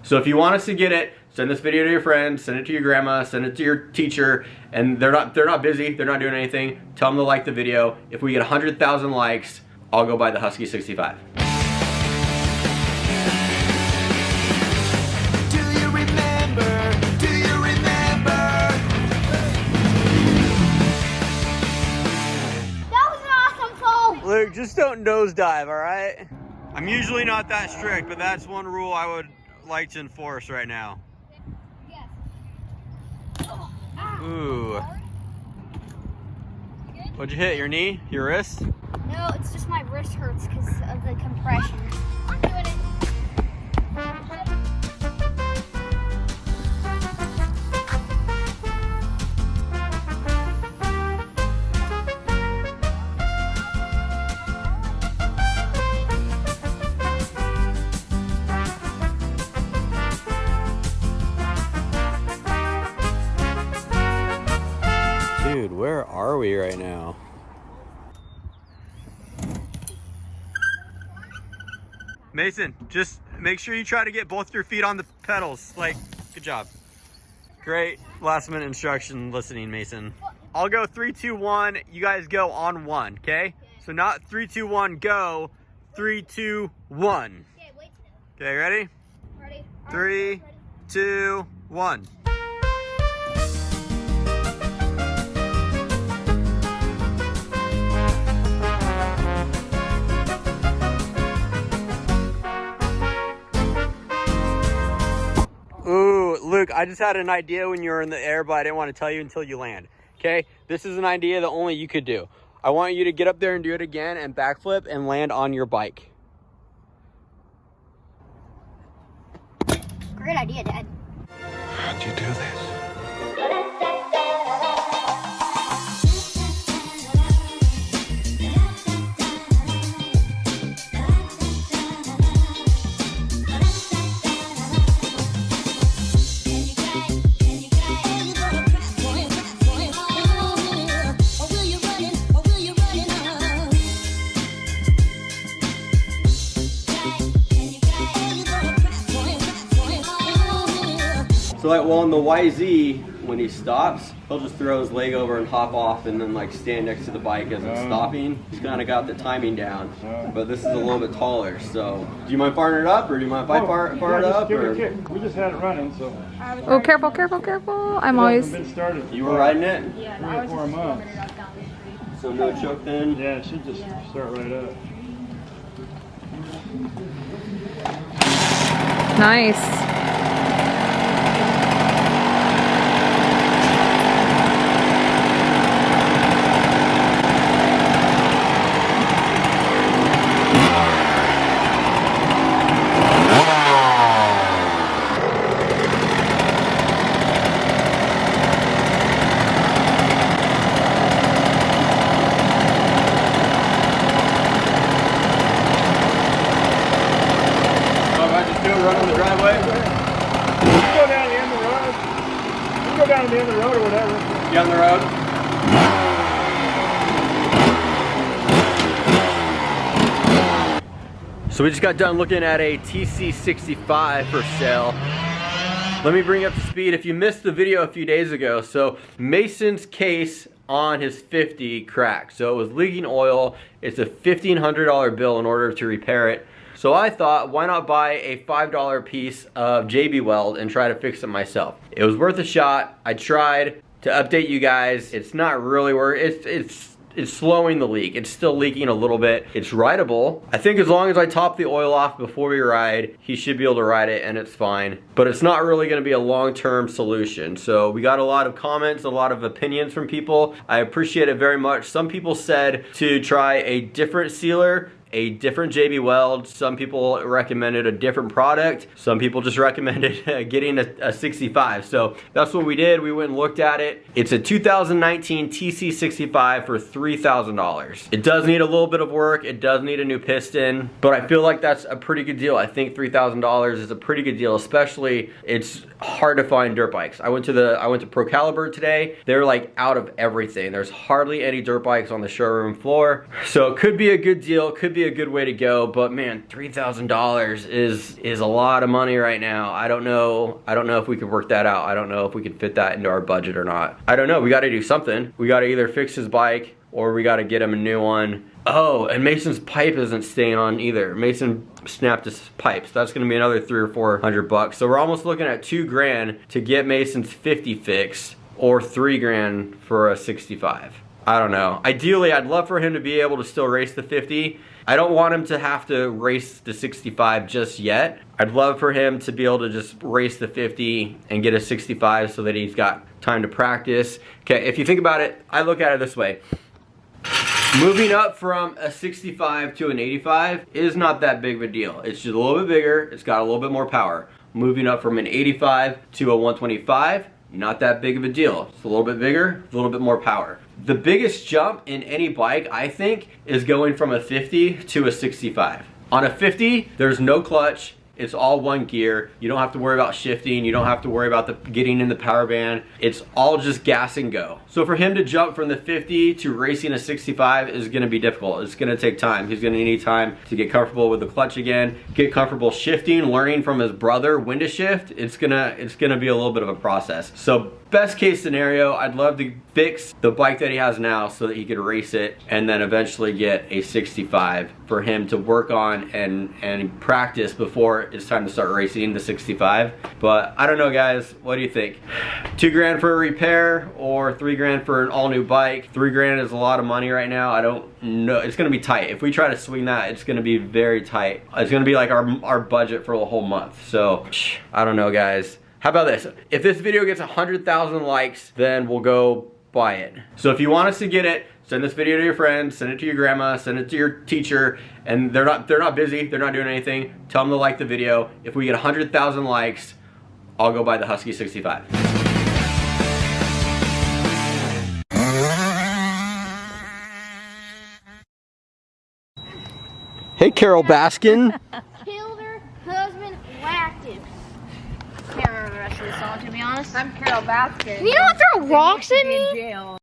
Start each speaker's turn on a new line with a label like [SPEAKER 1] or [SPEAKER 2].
[SPEAKER 1] So if you want us to get it, send this video to your friends, send it to your grandma, send it to your teacher, and they're not busy, they're not doing anything. Tell them to like the video. If we get 100,000 likes, I'll go buy the Husky 65. Luke, just don't nosedive, all right? I'm usually not that strict, but that's one rule I would like to enforce right now. Ooh. What'd you hit, your knee? Your wrist?
[SPEAKER 2] No, it's just my wrist hurts because of the compression. I'm doing it.
[SPEAKER 1] Dude, where are we right now? Mason, just make sure you try to get both your feet on the pedals. Like, good job. Great last minute instruction listening, Mason. I'll go 3, 2, 1. You guys go on 1, okay? So not 3, 2, 1, go. 3, 2, 1. Okay, ready?
[SPEAKER 2] Ready?
[SPEAKER 1] 3, 2, 1. Ooh, Luke, I just had an idea when you were in the air, but I didn't want to tell you until you land. Okay? This is an idea that only you could do. I want you to get up there and do it again and backflip and land on your bike.
[SPEAKER 2] Great idea, Dad.
[SPEAKER 3] How'd you do this?
[SPEAKER 1] So like, well, on the YZ, when he stops, he'll just throw his leg over and hop off and then like stand next to the bike as it's stopping. He's kind of got the timing down, but this is a little bit taller. So do you mind firing it up, or do you mind if I fire it up?
[SPEAKER 4] Give it a kick. We just had it running, so.
[SPEAKER 5] Oh, careful, careful, careful. I'm always.
[SPEAKER 4] Been started.
[SPEAKER 1] You were riding it?
[SPEAKER 2] Yeah,
[SPEAKER 4] 3 or 4 months.
[SPEAKER 1] So no choke then?
[SPEAKER 4] Yeah, it should just start right up.
[SPEAKER 5] Nice.
[SPEAKER 1] Run on the driveway?
[SPEAKER 4] You can go down the end of the road. You can go down to the end of the road or whatever.
[SPEAKER 1] Get on the road. So we just got done looking at a TC65 for sale. Let me bring you up to speed. If you missed the video a few days ago, so Mason's case on his 50 cracked. So it was leaking oil. It's a $1,500 bill in order to repair it. So I thought, why not buy a $5 piece of JB Weld and try to fix it myself? It was worth a shot. I tried to update you guys. It's not really it's slowing the leak. It's still leaking a little bit. It's rideable. I think as long as I top the oil off before we ride, he should be able to ride it and it's fine. But it's not really gonna be a long-term solution. So we got a lot of comments, a lot of opinions from people. I appreciate it very much. Some people said to try a different sealer, a different JB Weld. Some people recommended a different product. Some people just recommended getting a 65. So that's what we did. We went and looked at it. It's a 2019 TC65 for $3,000. It does need a little bit of work. It does need a new piston, but I feel like that's a pretty good deal. I think $3,000 is a pretty good deal, especially it's hard to find dirt bikes. I went to Pro Caliber today. They're like out of everything. There's hardly any dirt bikes on the showroom floor. So it could be a good deal. It could be be a good way to go, but man, $3,000 is a lot of money right now. I don't know if we could work that out. I don't know if we could fit that into our budget or not. I don't know, we gotta do something. We gotta either fix his bike or we gotta get him a new one. Oh, and Mason's pipe isn't staying on either. Mason snapped his pipe, so that's gonna be another $300 or $400. So we're almost looking at $2,000 to get Mason's 50 fixed, or $3,000 for a 65. I don't know. Ideally, I'd love for him to be able to still race the 50. I don't want him to have to race the 65 just yet. I'd love for him to be able to just race the 50 and get a 65 so that he's got time to practice. Okay, if you think about it, I look at it this way. Moving up from a 65 to an 85 is not that big of a deal. It's just a little bit bigger, it's got a little bit more power. Moving up from an 85 to a 125, not that big of a deal. It's a little bit bigger, a little bit more power. The biggest jump in any bike, I think, is going from a 50 to a 65. On a 50, there's no clutch. It's all one gear. You don't have to worry about shifting. You don't have to worry about getting in the power band. It's all just gas and go. So for him to jump from the 50 to racing a 65 is gonna be difficult. It's gonna take time. He's gonna need time to get comfortable with the clutch again, get comfortable shifting, learning from his brother when to shift. It's gonna be a little bit of a process. So best case scenario, I'd love to fix the bike that he has now so that he could race it and then eventually get a 65 for him to work on and practice before it's time to start racing the 65. But I don't know, guys, what do you think? $2,000 for a repair or $3,000 for an all new bike? $3,000 is a lot of money right now. I don't know, it's gonna be tight. If we try to swing that, it's gonna be very tight. It's gonna be like our budget for the whole month. So I don't know, guys. How about this? If this video gets 100,000 likes, then we'll go buy it. So if you want us to get it, send this video to your friends, send it to your grandma, send it to your teacher, and they're not busy, they're not doing anything. Tell them to like the video. If we get 100,000 likes, I'll go buy the Husky 65. Hey, Carol Baskin.
[SPEAKER 2] Killed her husband, whacked him. Can't remember the rest of the song, to be honest.
[SPEAKER 6] I'm Carol Baskin.
[SPEAKER 2] You don't throw rocks at me?
[SPEAKER 6] In jail.